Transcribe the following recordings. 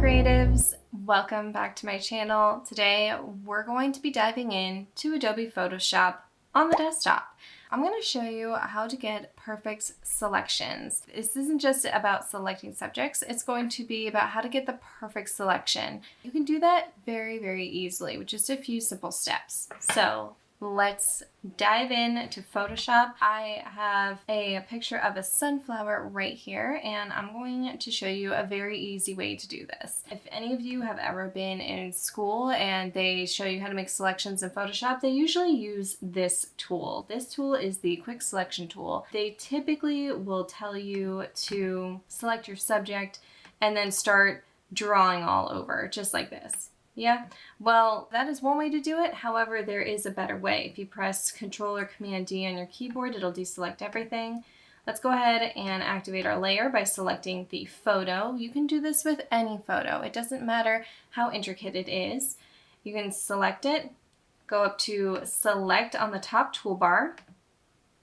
creatives, welcome back to my channel. Today we're going to be diving into Adobe Photoshop on the desktop. I'm going to show you how to get perfect selections. This isn't just about selecting subjects, it's going to be about how to get the perfect selection. You can do that very easily with just a few simple steps. So let's dive in to Photoshop. I have a picture of a sunflower right here, and I'm going to show you a very easy way to do this. If any of you have ever been in school and they show you how to make selections in Photoshop, they usually use this tool. This tool is the quick selection tool. They typically will tell you to select your subject and then start drawing all over, just like this. Yeah, well, that is one way to do it. However, there is a better way. If you press Control or Command D on your keyboard, it'll deselect everything. Let's go ahead and activate our layer by selecting the photo. You can do this with any photo. It doesn't matter how intricate it is. You can select it, go up to Select on the top toolbar,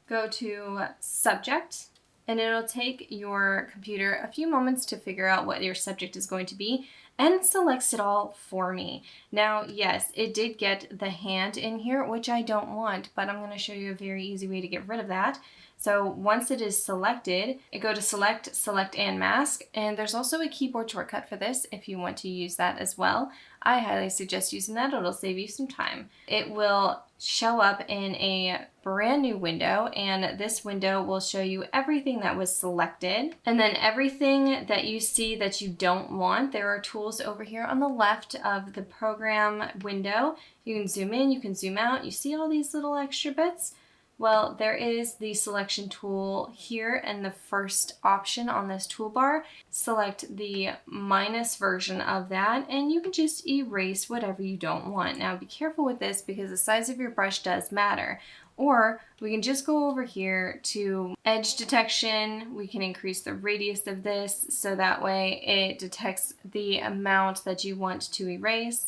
go to Subject, and it'll take your computer a few moments to figure out what your subject is going to be, and it selects it all for me. Now, yes, it did get the hand in here, which I don't want, but I'm going to show you a very easy way to get rid of that. So once it is selected, I go to Select, Select and Mask, and there's also a keyboard shortcut for this if you want to use that as well. I highly suggest using that. It'll save you some time. It will show up in a brand new window, and this window will show you everything that was selected, and then everything that you see that you don't want. There are tools over here on the left of the program window. You can zoom in, you can zoom out. You see all these little extra bits? Well, there is the selection tool here, and the first option on this toolbar. Select the minus version of that, and you can just erase whatever you don't want. Now be careful with this because the size of your brush does matter. Or we can just go over here to edge detection. We can increase the radius of this so that way it detects the amount that you want to erase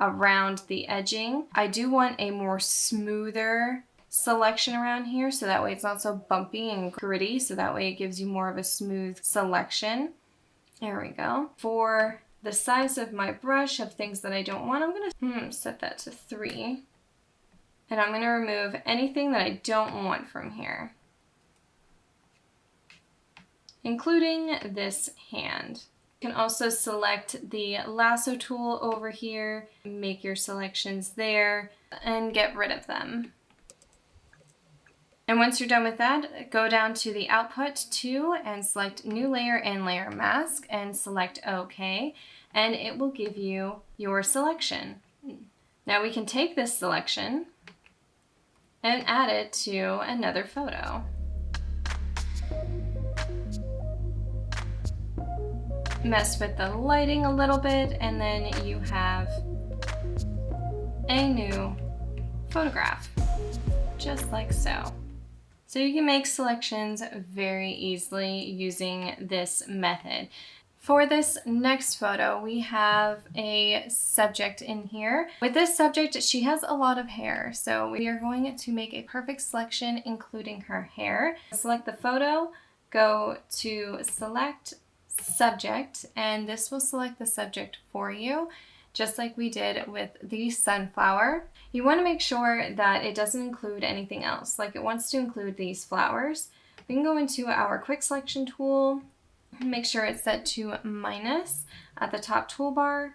around the edging. I do want a more smoother selection around here, so that way it's not so bumpy and gritty, so that way it gives you more of a smooth selection. There we go. For the size of my brush of things that I don't want, I'm gonna set that to 3. And I'm gonna remove anything that I don't want from here, including this hand. You can also select the Lasso Tool over here, make your selections there, and get rid of them. And once you're done with that, go down to the Output 2 and select New Layer and Layer Mask and select OK, and it will give you your selection. Now we can take this selection and add it to another photo. Mess with the lighting a little bit, and then you have a new photograph, just like so. So you can make selections very easily using this method. For this next photo, we have a subject in here. With this subject, she has a lot of hair, so we are going to make a perfect selection, including her hair. Select the photo, go to Select Subject, and this will select the subject for you, just like we did with the sunflower. You want to make sure that it doesn't include anything else, like it wants to include these flowers. We can go into our quick selection tool, make sure it's set to minus at the top toolbar,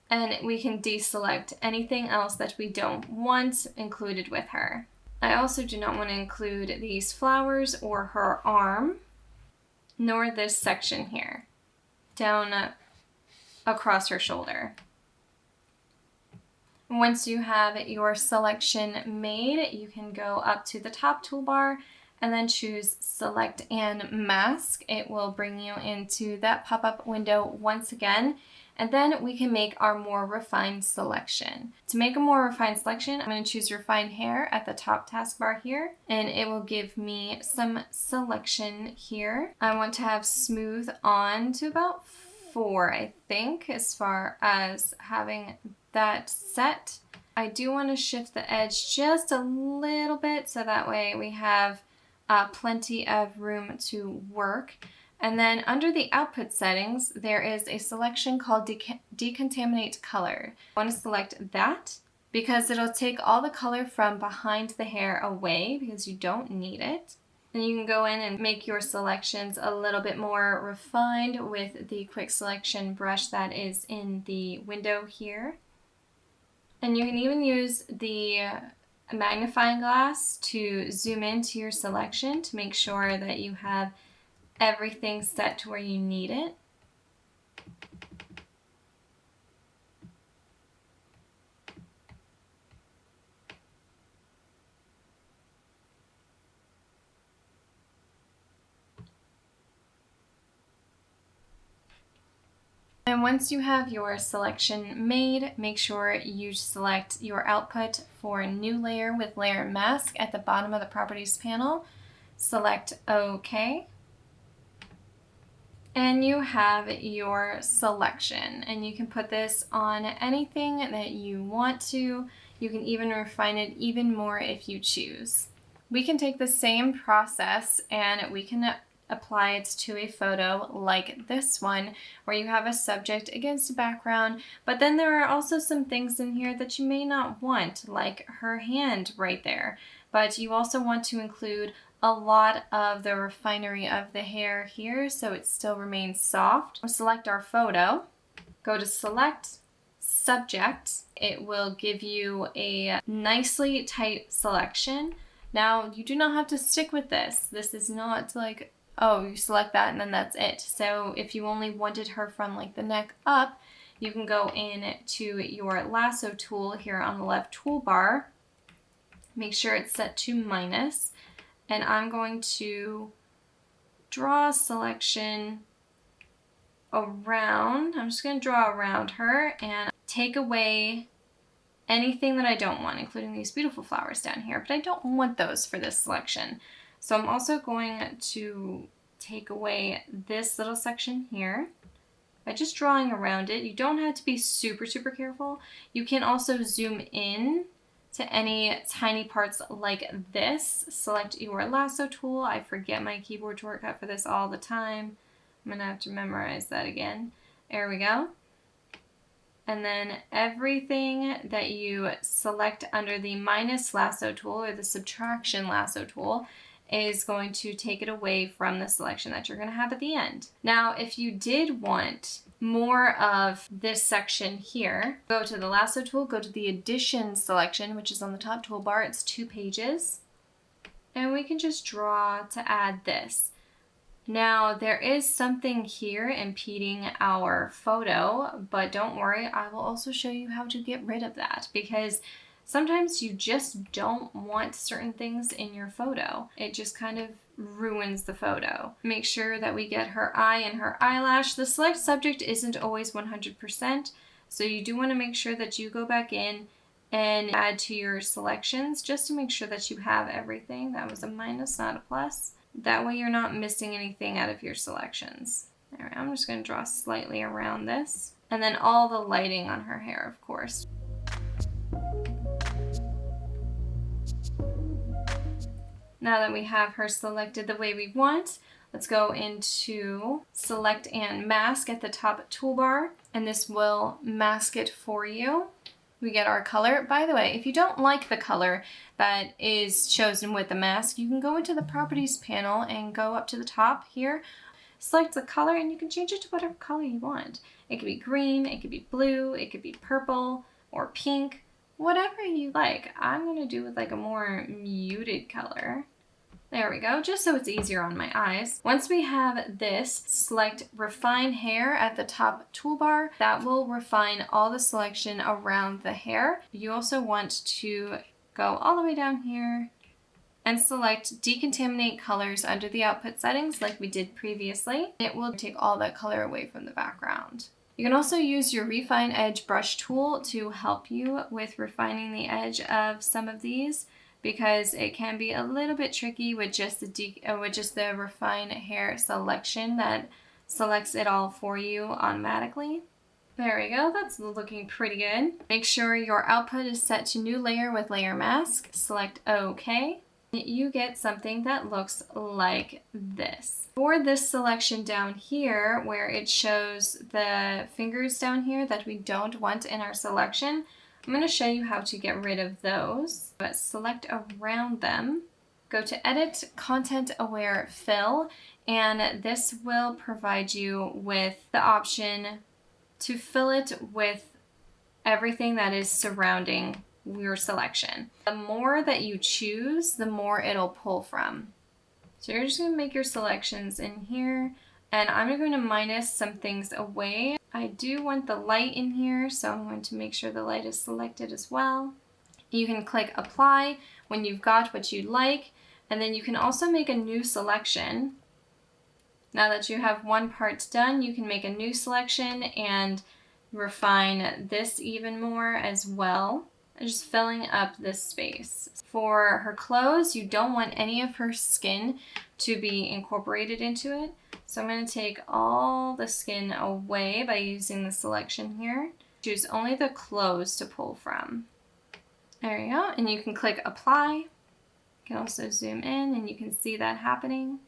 and we can deselect anything else that we don't want included with her. I also do not want to include these flowers or her arm, nor this section here, down across her shoulder. Once you have your selection made, you can go up to the top toolbar and then choose Select and Mask. It will bring you into that pop-up window once again, and then we can make our more refined selection. To make a more refined selection, I'm going to choose Refine Hair at the top taskbar here, and it will give me some selection here. I want to have Smooth on to about 4, I think, as far as having that set. I do want to shift the edge just a little bit so that way we have plenty of room to work. And then under the output settings, there is a selection called Decontaminate Color. I want to select that because it'll take all the color from behind the hair away because you don't need it. And you can go in and make your selections a little bit more refined with the quick selection brush that is in the window here. And you can even use the magnifying glass to zoom into your selection to make sure that you have everything set to where you need it. And once you have your selection made, make sure you select your output for new layer with layer mask at the bottom of the properties panel. Select OK. And you have your selection, and you can put this on anything that you want to. You can even refine it even more if you choose. We can take the same process and we can apply it to a photo like this one where you have a subject against a background, but then there are also some things in here that you may not want, like her hand right there, but you also want to include a lot of the refinery of the hair here so it still remains soft. We'll select our photo, go to select subject. It will give you a nicely tight selection. Now you do not have to stick with this. This is not like, oh, you select that and then that's it. So if you only wanted her from like the neck up, you can go in to your lasso tool here on the left toolbar. Make sure it's set to minus. And I'm going to draw a selection around. I'm just going to draw around her and take away anything that I don't want, including these beautiful flowers down here. But I don't want those for this selection. So I'm also going to take away this little section here by just drawing around it. You don't have to be super, super careful. You can also zoom in to any tiny parts like this. Select your lasso tool. I forget my keyboard shortcut for this all the time. I'm gonna have to memorize that again. There we go. And then everything that you select under the minus lasso tool or the subtraction lasso tool is going to take it away from the selection that you're going to have at the end. Now, if you did want more of this section here, go to the lasso tool, go to the addition selection, which is on the top toolbar. It's 2 pages. And we can just draw to add this. Now, there is something here impeding our photo, but don't worry, I will also show you how to get rid of that because sometimes you just don't want certain things in your photo. It just kind of ruins the photo. Make sure that we get her eye and her eyelash. The select subject isn't always 100%, so you do want to make sure that you go back in and add to your selections just to make sure that you have everything. That was a minus, not a plus. That way you're not missing anything out of your selections. All right, I'm just going to draw slightly around this. And then all the lighting on her hair, of course. Now that we have her selected the way we want, let's go into Select and Mask at the top toolbar, and this will mask it for you. We get our color. By the way, if you don't like the color that is chosen with the mask, you can go into the Properties panel and go up to the top here, select the color, and you can change it to whatever color you want. It could be green, it could be blue, it could be purple or pink, whatever you like. I'm going to do with like a more muted color. There we go, just so it's easier on my eyes. Once we have this, select Refine Hair at the top toolbar. That will refine all the selection around the hair. You also want to go all the way down here and select Decontaminate Colors under the output settings like we did previously. It will take all that color away from the background. You can also use your Refine Edge brush tool to help you with refining the edge of some of these, because it can be a little bit tricky with just the Refine Hair selection that selects it all for you automatically. There we go, that's looking pretty good. Make sure your output is set to new layer with layer mask. Select OK. You get something that looks like this. For this selection down here, where it shows the fingers down here that we don't want in our selection, I'm going to show you how to get rid of those. But select around them, go to Edit, Content Aware Fill, and this will provide you with the option to fill it with everything that is surrounding your selection. The more that you choose, the more it'll pull from. So you're just going to make your selections in here, and I'm going to minus some things away. I do want the light in here, so I'm going to make sure the light is selected as well. You can click Apply when you've got what you like, and then you can also make a new selection. Now that you have one part done, you can make a new selection and refine this even more as well. Just filling up this space. For her clothes, you don't want any of her skin to be incorporated into it. So I'm going to take all the skin away by using the selection here. Choose only the clothes to pull from. There you go. And you can click Apply. You can also zoom in and you can see that happening.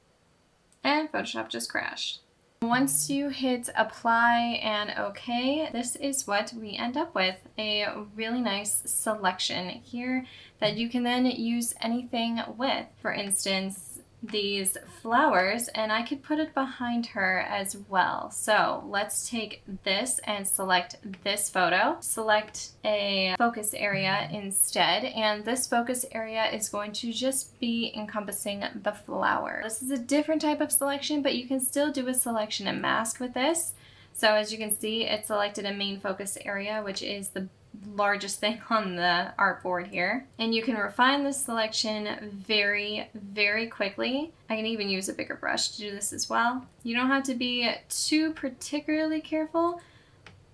And Photoshop just crashed. Once you hit Apply and OK, this is what we end up with, a really nice selection here that you can then use anything with. For instance, these flowers, and I could put it behind her as well. So let's take this and select this photo. Select a focus area instead, and this focus area is going to just be encompassing the flower. This is a different type of selection, but you can still do a selection and mask with this. So as you can see, it selected a main focus area, which is the largest thing on the artboard here. And you can refine this selection very, very quickly. I can even use a bigger brush to do this as well. You don't have to be too particularly careful,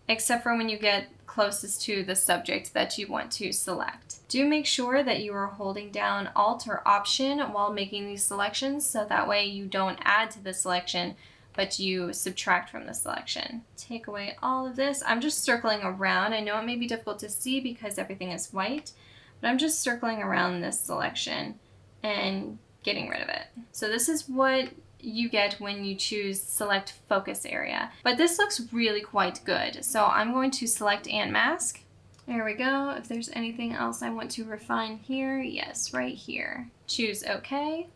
except for when you get closest to the subject that you want to select. Do make sure that you are holding down Alt or Option while making these selections, so that way you don't add to the selection, but you subtract from the selection. Take away all of this. I'm just circling around. I know it may be difficult to see because everything is white, but I'm just circling around this selection and getting rid of it. So this is what you get when you choose Select Focus Area. But this looks really quite good. So I'm going to select and mask. There we go. If there's anything else I want to refine here, yes, right here. Choose OK.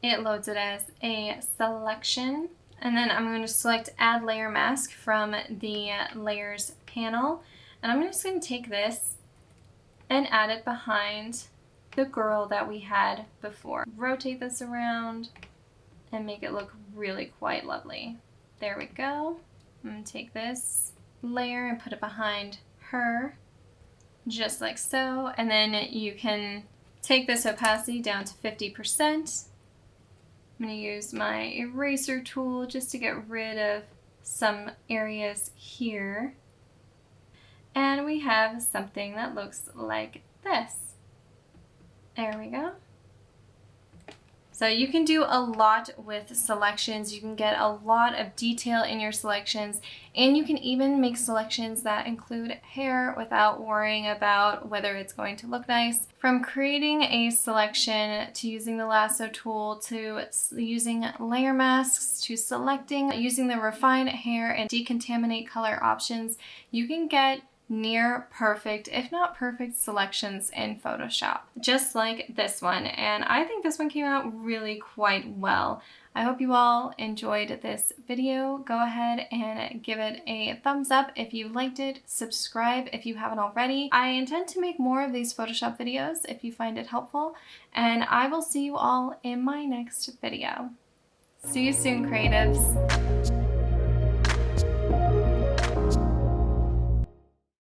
It loads it as a selection. And then I'm going to select Add Layer Mask from the Layers panel. And I'm just going to take this and add it behind the girl that we had before. Rotate this around and make it look really quite lovely. There we go. I'm going to take this layer and put it behind her, just like so. And then you can take this opacity down to 50%. I'm going to use my eraser tool just to get rid of some areas here. And we have something that looks like this. There we go. So you can do a lot with selections. You can get a lot of detail in your selections, and you can even make selections that include hair without worrying about whether it's going to look nice. From creating a selection to using the lasso tool to using layer masks to selecting, using the refine hair and decontaminate color options, you can get near perfect, if not perfect, selections in Photoshop, just like this one. And I think this one came out really quite well. I hope you all enjoyed this video. Go ahead and give it a thumbs up if you liked it. Subscribe if you haven't already. I intend to make more of these Photoshop videos if you find it helpful, and I will see you all in my next video. See you soon, creatives.